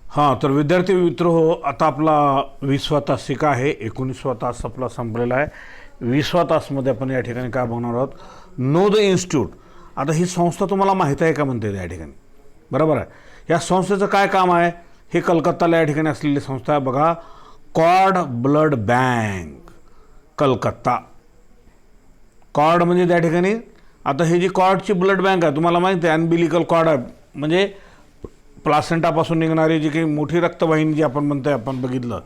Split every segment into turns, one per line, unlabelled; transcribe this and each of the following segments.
हां, तर विद्यार्थी मित्र हो, आता आपला 20वा तास शिका आहे. 19वा तास आपला संपलेला आहे. 20वा तासमध्ये आपण या ठिकाणी काय बघणार आहोत? Know the institute. आता ही संस्था तुम्हाला माहीत आहे का म्हणते या ठिकाणी, बरोबर आहे. या संस्थेचं काय काम आहे? हे कलकत्ताला या ठिकाणी असलेली संस्था आहे बघा, cord blood bank Calcutta. Cord म्हणजे त्या ठिकाणी आता हे जी कॉर्डची ब्लड बँक आहे तुम्हाला माहिती आहे, अनबिलिकल कॉर्ड आहे म्हणजे प्लासेंटापासून निघणारी जी काही मोठी रक्तवाहिनी जी आपण म्हणतोय, आपण बघितलं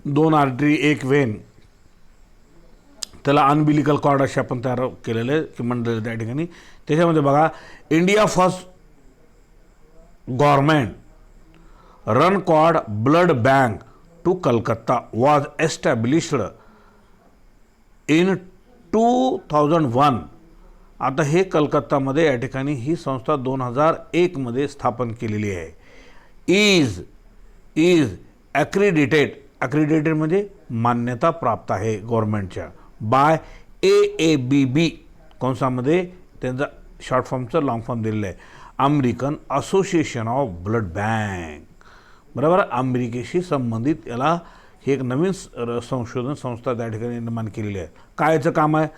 2 आर्टरी 1 वेन, त्याला अनबिलिकल कॉर्ड असे आपण तयार केलेले की म्हणलेलं त्या ठिकाणी. त्याच्यामध्ये बघा, India first government run cord blood bank to Calcutta was established in 2001. आता हे कलकत्तामध्ये या ठिकाणी ही संस्था 2001 मध्ये स्थापन केलेली आहे. इज ॲक्रिडिटेड म्हणजे मान्यता प्राप्त आहे गव्हर्नमेंटच्या बाय AABB कंसामध्ये त्यांचा शॉर्ट फॉर्मचं लॉंग फॉर्म दिलेलं आहे, American association of blood bank. बरोबर, अमेरिकेशी संबंधित याला ही एक नवीन संशोधन संस्था त्या ठिकाणी निर्माण केलेली आहे. काय याचं काम आहे?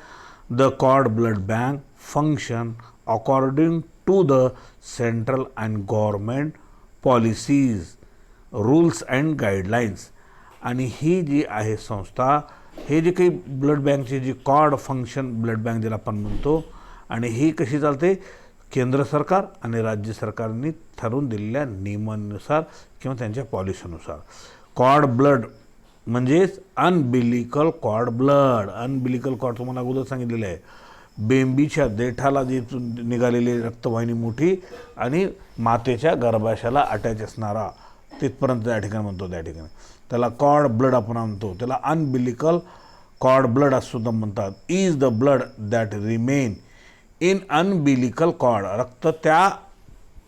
The cord blood bank function according to the central and government policies rules and guidelines. आणि ही जी आहे संस्था, हे जे काही ब्लड बँकची जी कॉर्ड फंक्शन ब्लड बँक ज्याला आपण म्हणतो, आणि ही कशी चालते? केंद्र सरकार आणि राज्य सरकारने ठरवून दिलेल्या नियमानुसार किंवा त्यांच्या पॉलिसीनुसार. कॉर्ड ब्लड म्हणजेच अनबिलिकल कॉर्ड ब्लड. अनबिलिकल कॉर्ड तुम्हाला अगोदर सांगितलेलं आहे, बेंबीच्या देठाला जी निघालेली रक्तवाहिनी मोठी आणि मातेच्या गर्भाशयाला अटॅच असणारा, तिथपर्यंत त्या ठिकाणी म्हणतो. त्या ठिकाणी त्याला कॉर्ड ब्लड आपण म्हणतो, त्याला अनबिलिकल कॉर्ड ब्लड असं सुद्धा म्हणतात. Is the blood that remain in umbilical cord. रक्त त्या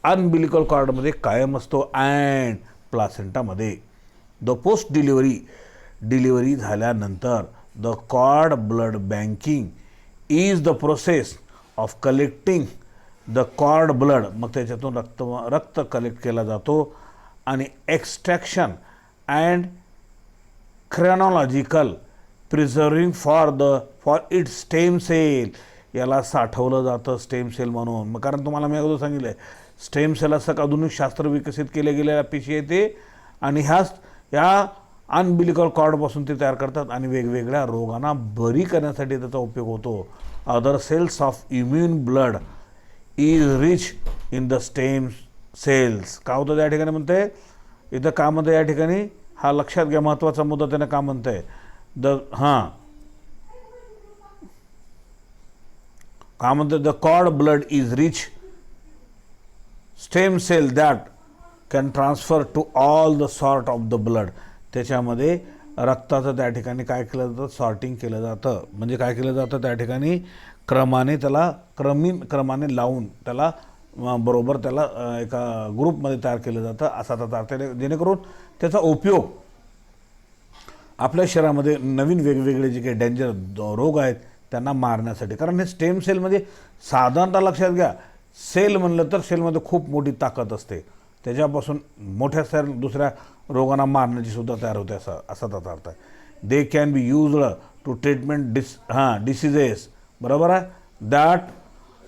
अनबिलिकल कॉर्डमध्ये कायम असतो अँड प्लासेंटामध्ये. द पोस्ट डिलिव्हरी झाल्यानंतर the cord blood banking is the process of collecting the cord blood. मग त्याच्यातून रक्त कलेक्ट केला जातो आणि extraction and chronological preserving for its stem cell. याला साठवलं जातं स्टेम सेल म्हणून. मग कारण तुम्हाला मी अगोदर सांगितलं आहे, स्टेम सेल असं आधुनिक शास्त्र विकसित केले गेलेल्या पेशी आहे ते, आणि या अनबिलिकल कॉर्डपासून ते तयार करतात आणि वेगवेगळ्या रोगांना बरी करण्यासाठी त्याचा उपयोग होतो. Other cells of immune blood is rich in the stem cells. का होतं त्या ठिकाणी म्हणते इथं, का म्हणतं या ठिकाणी, हा लक्षात घ्या महत्त्वाचा मुद्दा त्याने का म्हणतंय. का म्हणतं the cord blood is rich stem cell that can transfer to all the sort of the blood. त्याच्यामध्ये रक्ताचं त्या ठिकाणी काय केलं जातं? सॉर्टिंग केलं जातं. म्हणजे काय केलं जातं त्या ठिकाणी? क्रमाने लावून त्याला बरोबर त्याला एका ग्रुपमध्ये तयार केलं जातं असा त्याचा अर्थ आहे, जेणेकरून त्याचा उपयोग आपल्या शरीरामध्ये नवीन वेगवेगळे जे काही डेंजर रोग आहेत त्यांना मारण्यासाठी. कारण हे स्टेम सेलमध्ये साधारणतः लक्षात घ्या, सेल म्हणलं तर सेलमध्ये खूप मोठी ताकद असते, त्याच्यापासून मोठ्या दुसऱ्या रोगांना मारण्याची सुद्धा तयार होते असा त्याचा अर्थ आहे. They can be used to treatment diseases, बरोबर आहे, that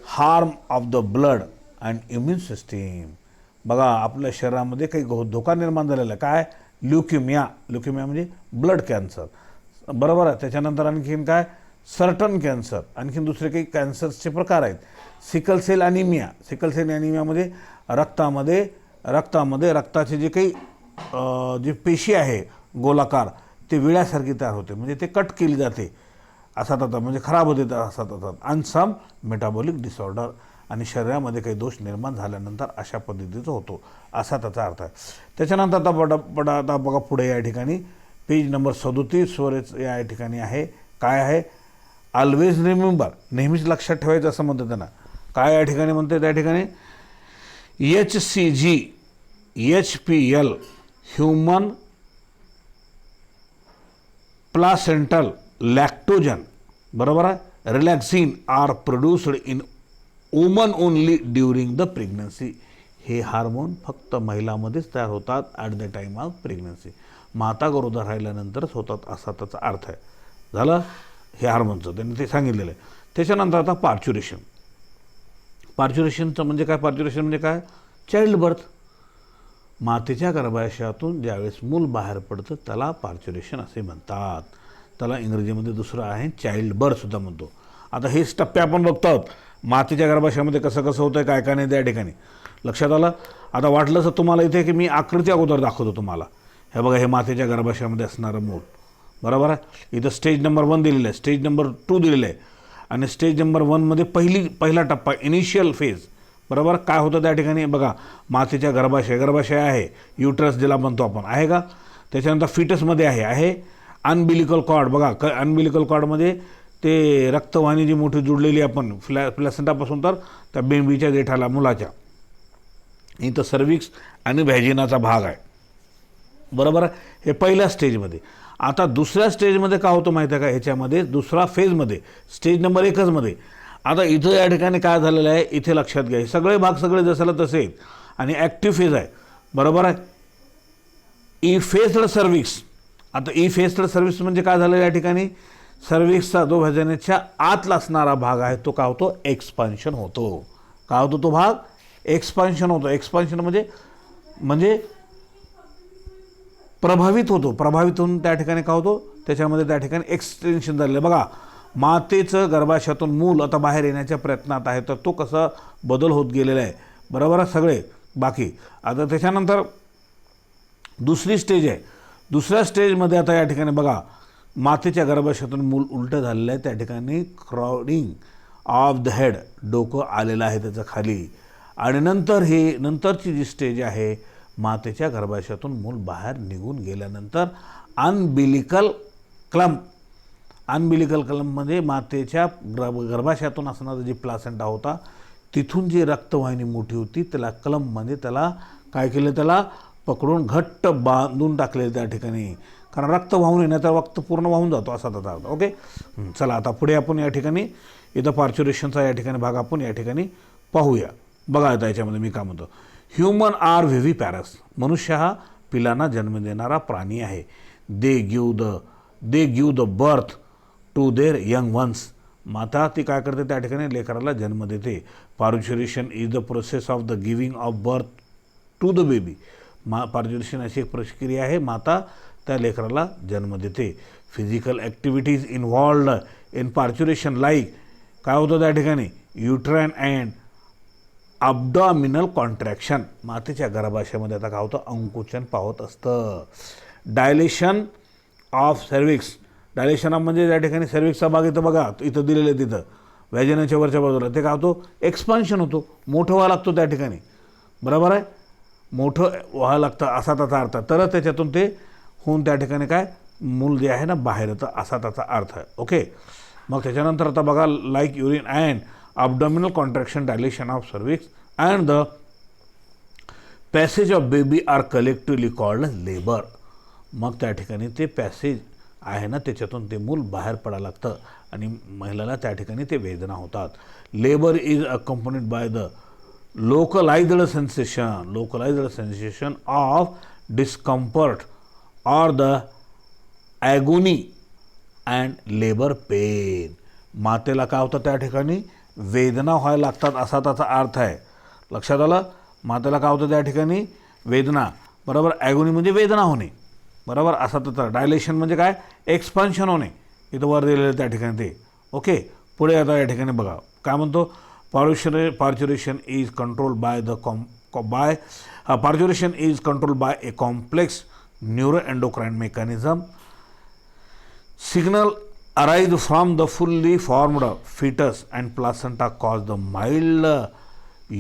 harm of the blood and immune system. बघा आपल्या शरीरामध्ये काही धोका निर्माण झालेला आहे. काय? ल्युकेमिया म्हणजे ब्लड कॅन्सर, बरोबर आहे. त्याच्यानंतर आणखीन काय? सर्टन कॅन्सर, आणखीन दुसरे काही कॅन्सरचे प्रकार आहेत. सिकल सेल ॲनिमियामध्ये रक्तामध्ये रक्ताचे जे काही जी पेशी आहे गोलाकार, ते विळ्यासारखी तयार होते, म्हणजे ते कट केली जाते असा त्याचा, म्हणजे खराब होते असा त्याचा. अँड सम मेटाबॉलिक डिसऑर्डर, आणि शरीरामध्ये काही दोष निर्माण झाल्यानंतर अशा पद्धतीचा होतो असा त्याचा अर्थ आहे. त्याच्यानंतर आता बघा पुढे या ठिकाणी पेज नंबर 37 वर या ठिकाणी आहे. काय आहे? ऑलवेज रिमेंबर, नेहमीच लक्षात ठेवायचं असं म्हणतं त्यांना. काय या ठिकाणी म्हणते? त्या ठिकाणी HCG HPL human placental lactogen, बरोबर आहे, relaxin are produced in woman only during the pregnancy. हे हार्मोन फक्त महिलांमध्येच तयार होतात at the time of pregnancy. माता गरोदर राहिल्यानंतरच होतात असा त्याचा अर्थ आहे. झालं हे हार्मोनचं त्यांनी ते सांगितलेलं आहे. त्याच्यानंतर आता पार्च्युरेशन. पार्च्युरेशनचं म्हणजे काय? पार्च्युरेशन म्हणजे काय? Child birth. मातेच्या गर्भाशयातून ज्यावेळेस मूल बाहेर पडतं त्याला पार्च्युरेशन असे म्हणतात. त्याला इंग्रजीमध्ये दुसरं आहे चाइल्ड बर्थसुद्धा म्हणतो. आता हेच टप्पे आपण बघतो आहोत. मातेच्या गर्भाशयामध्ये कसं कसं होतं काय काय नाही त्या ठिकाणी लक्षात आलं. आता वाटलं तर तुम्हाला इथे की मी आकृती अगोदर दाखवतो तुम्हाला. हे बघा हे मातेच्या गर्भाशयामध्ये असणारं मूल बरोबर आहे. इथं स्टेज नंबर 1 दिलेलं आहे, स्टेज नंबर 2 दिलेलं आहे आणि स्टेज नंबर 1मध्ये पहिला टप्पा इनिशियल फेज बरोबर. काय होतं त्या ठिकाणी बघा मातेच्या गर्भाशय आहे, युट्रस ज्याला म्हणतो आपण आहे का. त्याच्यानंतर फिटसमध्ये आहे अनबिलिकल कॉर्ड. बघा अनबिलिकल कॉर्डमध्ये ते रक्तवाहिनी जी मोठी जुडलेली आपण प्लॅसेंटापासून तर त्या बेंबीच्या देठाला मुलाच्या इथं सर्विक्स आणि व्हॅजिनाचा भाग आहे बरोबर आहे. हे पहिल्या स्टेजमध्ये. आता दुसऱ्या स्टेजमध्ये काय होतं माहिती आहे का, ह्याच्यामध्ये दुसरा फेजमध्ये स्टेज नंबर 1मध्ये आता इथं या ठिकाणी काय झालेलं आहे इथे लक्षात घ्या. हे सगळे भाग सगळे जसं तसे आहेत आणि ॲक्टिव्ह फेज आहे बरोबर आहे. Effaced cervix. आता इफेस्ड सर्विक्स म्हणजे काय झालं या ठिकाणी सर्विक्सचा जो व्हॅजिनाच्या आतला असणारा भाग आहे तो काय होतो एक्सपान्शन होतो. काय होतो तो भाग एक्सपान्शन होतो. एक्सपान्शन म्हणजे प्रभावित होतो. प्रभावित होऊन त्या ठिकाणी काय होतो त्याच्यामध्ये त्या ठिकाणी एक्सटेन्शन झालेलं. बघा मातेचं गर्भाशयातून मूल आता बाहेर येण्याच्या प्रयत्नात आहे तर तो कसा बदल होत गेलेला आहे बरोबर आहे सगळे बाकी. आता त्याच्यानंतर दुसरी स्टेज आहे. दुसऱ्या स्टेजमध्ये आता या ठिकाणी बघा मातेच्या गर्भाशयातून मूल उलटं झालेलं आहे. त्या ठिकाणी क्राउडिंग ऑफ द हेड डोकं आलेलं आहे त्याचं खाली आणि नंतरची जी स्टेज आहे मातेच्या गर्भाशयातून मूल बाहेर निघून गेल्यानंतर अनबिलिकल क्लम्प. अनबिलिकल क्लम्पमध्ये मातेच्या गर्भाशयातून असणारा जी प्लासेंटा होता तिथून जी रक्तवाहिनी मोठी होती त्याला क्लम्पमध्ये त्याला काय केलं त्याला पकडून घट्ट बांधून टाकले त्या ठिकाणी. कारण रक्त वाहून येणं तर रक्त पूर्ण वाहून जातो असा त्याचा अर्थ. ओके चला आता पुढे आपण या ठिकाणी इथं पार्च्युरेशनचा या ठिकाणी भाग आपण या ठिकाणी पाहूया. बघा आता याच्यामध्ये मी काय म्हणतो ह्युमन आर व्हिव्हिपॅरस. मनुष्य हा पिलांना जन्म देणारा प्राणी आहे. They give the birth to their young ones. माता ती काय करते त्या ठिकाणी लेकराला जन्म देते. Parturition is the process of the giving of birth to the baby. Parturition अशी एक प्रक्रिया आहे माता त्या लेकराला जन्म देते. Physical activities involved in parturition like काय होतं त्या ठिकाणी युट्राइन अँड अब्डॉमिनल कॉन्ट्रॅक्शन. मातेच्या गर्भाशयामध्ये आता काय होतं अंकुचन पावत असतं. Dilation of cervix. Dilation of म्हणजे त्या ठिकाणी सर्विक्सचा भाग इथं बघा इथं दिलेलं आहे तिथं व्हॅजिनाच्या वरच्या बाजूला ते काय होतो एक्सपान्शन होतो. मोठं व्हावं लागतो त्या ठिकाणी बरोबर आहे. मोठं व्हावं लागतं असा त्याचा अर्थ. तर त्याच्यातून ते होऊन त्या ठिकाणी काय मूल जे आहे ना बाहेर येतं असा त्याचा अर्थ आहे. ओके मग त्याच्यानंतर आता बघा like urine and abdominal contraction dilation of cervix and the passage of baby are collectively called labor. मग त्या ठिकाणी ते पॅसेज आहे ना त्याच्यातून ते मूल बाहेर पडायला लागतं आणि महिलाला त्या ठिकाणी ते वेदना होतात. Labour is accompanied by the localised sensation of discomfort और the agony and labour pain. मातेला काय होतं त्या ठिकाणी वेदना व्हायला लागतात असा त्याचा अर्थ आहे. लक्षात आलं. मातेला काय होतं त्या ठिकाणी वेदना बरोबर. ॲगोनी म्हणजे वेदना होणे बरोबर असा त्याचा. डायलेशन म्हणजे काय एक्सपान्शन होणे इथं वर दिलेलं त्या ठिकाणी ते. ओके पुढे आता या ठिकाणी बघा काय म्हणतो parturition is control by parturition is control by a complex neuro endocrine mechanism. Signal arise from the fully formed fetus and placenta cause the mild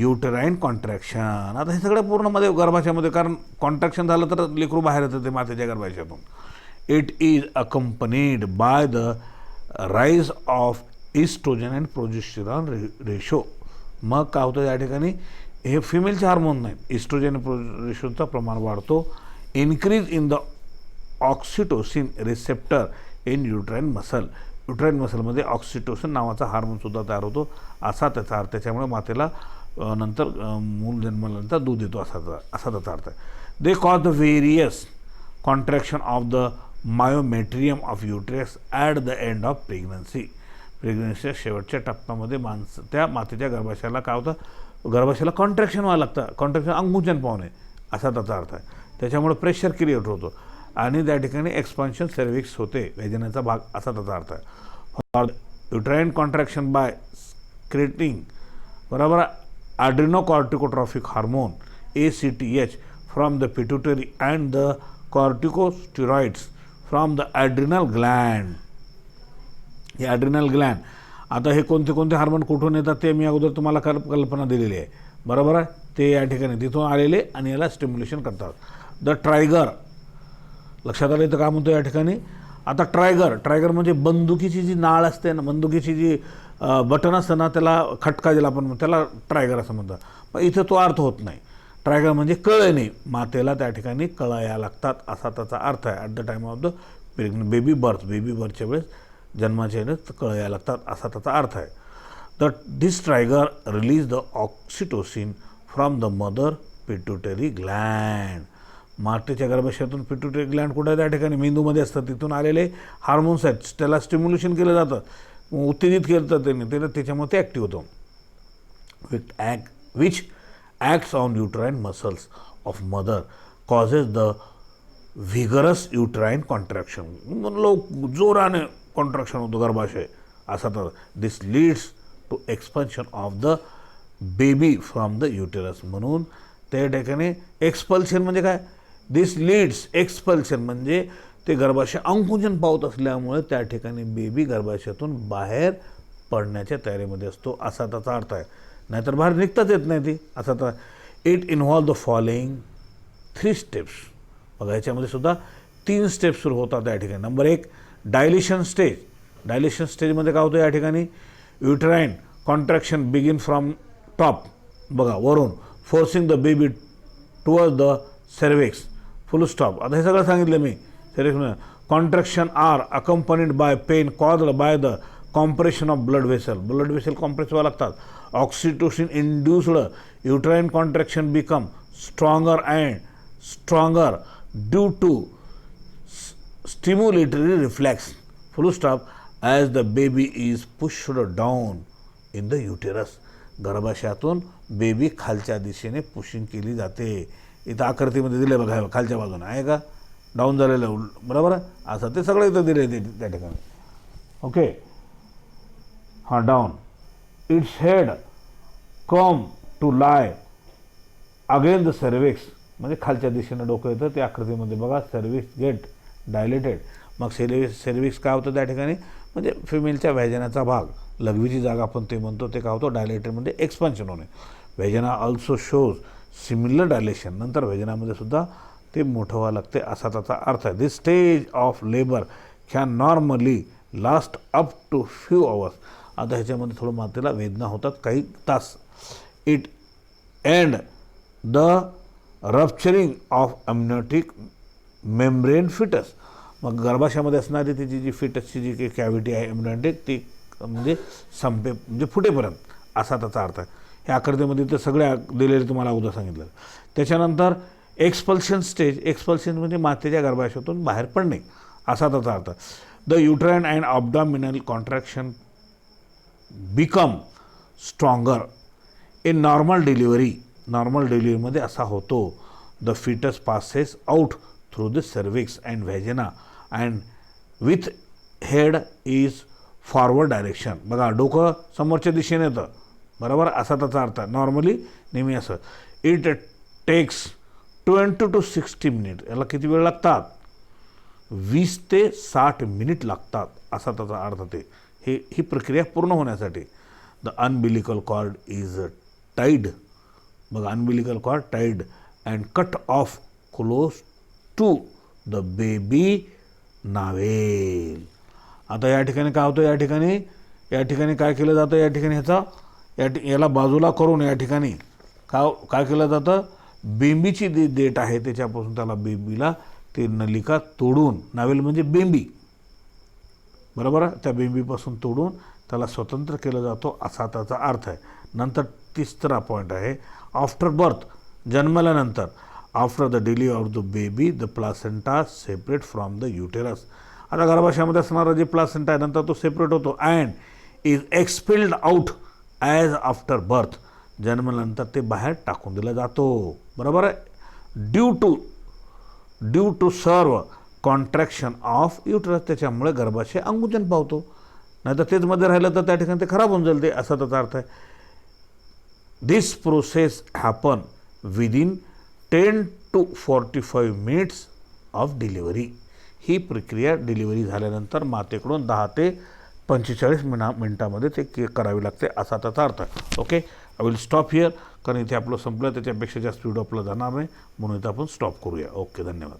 uterine contraction. आता हे सगळं पूर्णमध्ये गर्भाशयामध्ये कारण कॉन्ट्रॅक्शन झालं तर लेकरू बाहेर येतं ते मातेच्या गर्भाशयातून. It is accompanied by the rise of estrogen and progesterone ratio. मग काय होतं या ठिकाणी हे फिमेलचे हार्मोन नाही इस्ट्रोजन रेशोचं प्रमाण वाढतो. Increase in the oxytocin receptor in uterine muscle. Uterine मसलमध्ये ऑक्सिटोसिन नावाचा हार्मोनसुद्धा तयार होतो असा त्याचा अर्थ. त्याच्यामुळे मातेला नंतर मूल जन्मानंतर दूध देतो असा त्याचा अर्थ आहे. They cause the various contraction of the myometrium of uterus at the end of pregnancy. प्रेग्नन्सीच्या शेवटच्या टप्प्यामध्ये त्या मातेच्या गर्भाशयाला काय होतं, गर्भाशयाला कॉन्ट्रॅक्शन व्हायला लागतं. कॉन्ट्रॅक्शन अंकुचन पावणे असा त्याचा अर्थ आहे. त्याच्यामुळे प्रेशर क्रिएट होतो आणि त्या ठिकाणी एक्सपान्शन सर्विक्स होते, वेदनेचा भाग असा त्याचा अर्थ आहे. फॉर युट्राईन कॉन्ट्रॅक्शन बाय क्रिएटिंग बरोबर adrenocorticotropic hormone ACTH from the pituitary and the corticosteroids from the adrenal gland. हे ॲड्रिनल ग्लॅन्ड, आता हे कोणते कोणते हार्मोन कुठून येतात ते मी अगोदर तुम्हाला कल्पना दिलेली आहे बरोबर आहे. ते या ठिकाणी तिथून आलेले आणि याला स्टिम्युलेशन करतात. द ट्रायगर लक्षात आलं इथं काय म्हणतो या ठिकाणी. आता ट्रायगर म्हणजे बंदुकीची जी नाळ असते ना, बंदुकीची जी बटन असतं ना, त्याला खटका ज्याला आपण त्याला ट्रायगर असं म्हणतात. पण इथं तो अर्थ होत नाही. ट्रायगर म्हणजे कळणे, मातेला त्या ठिकाणी कळा या लागतात असा त्याचा अर्थ आहे. At the time of the baby बर्थच्या वेळेस जन्माच्या वेळेस कळा या लागतात असा त्याचा अर्थ आहे. This trigger release the oxytocin from the mother pituitary gland. मातेच्या गर्भाशयातून पिट्युटरी ग्लँड कुठे आहे, त्या ठिकाणी मेंदूमध्ये असतात. तिथून आलेले हार्मोन्स आहेत, त्याला स्टिम्युलेशन केलं जातं, उत्तेजित केलं जातं त्याच्यामुळे ते ॲक्टिव्ह होतं. Which acts on uterine muscles of mother causes the vigorous uterine contraction. जोराने कॉन्ट्रॅक्शन होतं गर्भाशय असा. तर this leads to expansion of the baby from the uterus. म्हणून त्या ठिकाणी एक्सपल्शन म्हणजे काय, दिस लीड्स एक्सपल्शन म्हणजे ते गर्भाशय अंकुचन पावत असल्यामुळे त्या ठिकाणी बेबी गर्भाशयातून बाहेर पडण्याच्या तयारीमध्ये असतो असा त्याचा अर्थ आहे. नाहीतर बाहेर निघताच येत नाही ती असा. तर it involve the following 3 steps. बघा याच्यामध्ये सुद्धा 3 स्टेप्स सुरू होतात त्या ठिकाणी. Number 1 dilation stage. डायलेशन स्टेजमध्ये काय होतं या ठिकाणी, uterine contraction begin from top बघा वरून, forcing the baby toward the cervix full stop. आता हे सगळं सांगितलं मी. Cervix contraction are accompanied by pain caused by the compression of blood vessel compress व्हावं लागतात. Oxytocin induced uterine contraction become stronger and stronger due to stimulatory reflex full stop as the baby is pushed down in the uterus. गर्भाशयातून baby खालच्या दिशेने pushing केली जाते. इथं आकृतीमध्ये दिले बघा खालच्या बाजूने आहे का, डाऊन झालेलं बरोबर असं ते सगळं इथं दिले त्या ठिकाणी. ओके हां down. Its head come to lie again the cervix म्हणजे खालच्या दिशेने डोकं येतं ते आकृतीमध्ये बघा. Cervix get dilated. मग सर्विक्स काय होतं त्या ठिकाणी म्हणजे फिमेलच्या व्हॅजनाचा भाग, लघवीची जागा आपण ते म्हणतो ते काय होतं डायलेटेड म्हणजे एक्सपान्शन होणे. व्हॅजना ऑल्सो शोज सिमिलर डायलेशन. नंतर व्हॅजनामध्ये सुद्धा ते मोठं व्हावं लागते असा त्याचा अर्थ आहे. This stage of labour can normally last up to few hours. आता ह्याच्यामध्ये थोडं मातेला वेदना होतात काही तास. It end the rupturing of amniotic membrane fetus. मग गर्भाशयामध्ये असणारी तिची जी फिटसची जी काही कॅव्हिटी आहे एम्ब्रियोनिक ती म्हणजे संपे म्हणजे फुटेपर्यंत असा त्याचा अर्थ आहे. ह्या आकृतीमध्ये ते सगळे दिलेले तुम्हाला अगोदर सांगितलं. त्याच्यानंतर एक्सपल्शन स्टेज. एक्सपल्शन म्हणजे मातेच्या गर्भाशयातून बाहेर पडणे असा त्याचा अर्थ. The uterine and abdominal contraction become stronger. In normal डिलिव्हरीमध्ये असा होतो. The fetus passes out through the cervix and vagina and with head is forward direction. बघा डोकं समोरच्या दिशेने येतं बरोबर असा त्याचा अर्थ आहे. नॉर्मली नेहमी असं. It takes 20 to 60 minute. याला किती वेळ लागतात, 20 ते 60 मिनिट लागतात असा त्याचा अर्थ ते. ही प्रक्रिया पूर्ण होण्यासाठी. The umbilical cord is tied. बघा umbilical cord tied and cut off close to the baby navel. आता या ठिकाणी काय होतं, या ठिकाणी काय केलं जातं, या ठिकाणी याला बाजूला करून या ठिकाणी काय केलं जातं, बेंबीची देठ आहे त्याच्यापासून त्याला बेंबीला ते नलिका तोडून, नावेल म्हणजे बेंबी बरोबर, त्या बेंबीपासून तोडून त्याला स्वतंत्र केलं जातो असा त्याचा अर्थ आहे. नंतर तिसरा पॉईंट आहे आफ्टर बर्थ, जन्मल्यानंतर, after the delivery of the baby the placenta separate from the uterus. आता गर्भाशयामध्ये असणारा जे प्लासेंटा आहे नंतर तो सेपरेट होतो and is expelled out as after birth. जन्मल्यानंतर ते बाहेर टाकून दिला जातो. बरोबर आहे. ड्यू टू सर्व कॉन्ट्रॅक्शन ऑफ युटरस, त्याच्यामुळे गर्भाशय आकुंचन पावतो. नाहीतर तेच मध्ये राहिलं तर त्या ठिकाणी ते खराब होऊन जाईल ते, असा त्याचा अर्थ आहे. This process happen within 10 to 45 minutes of delivery. ही प्रक्रिया डिलिव्हरी झाल्यानंतर मातेकडून 10 ते 45 मिनिटामध्ये ते करावी लागते, असा त्याचा अर्थ आहे. Okay, I will stop here, कारण इथे आपलं संपलं, त्याच्यापेक्षा जास्त व्हिडिओ आपला जाणार नाही, म्हणून इथं आपण स्टॉप करूया. ओके, धन्यवाद.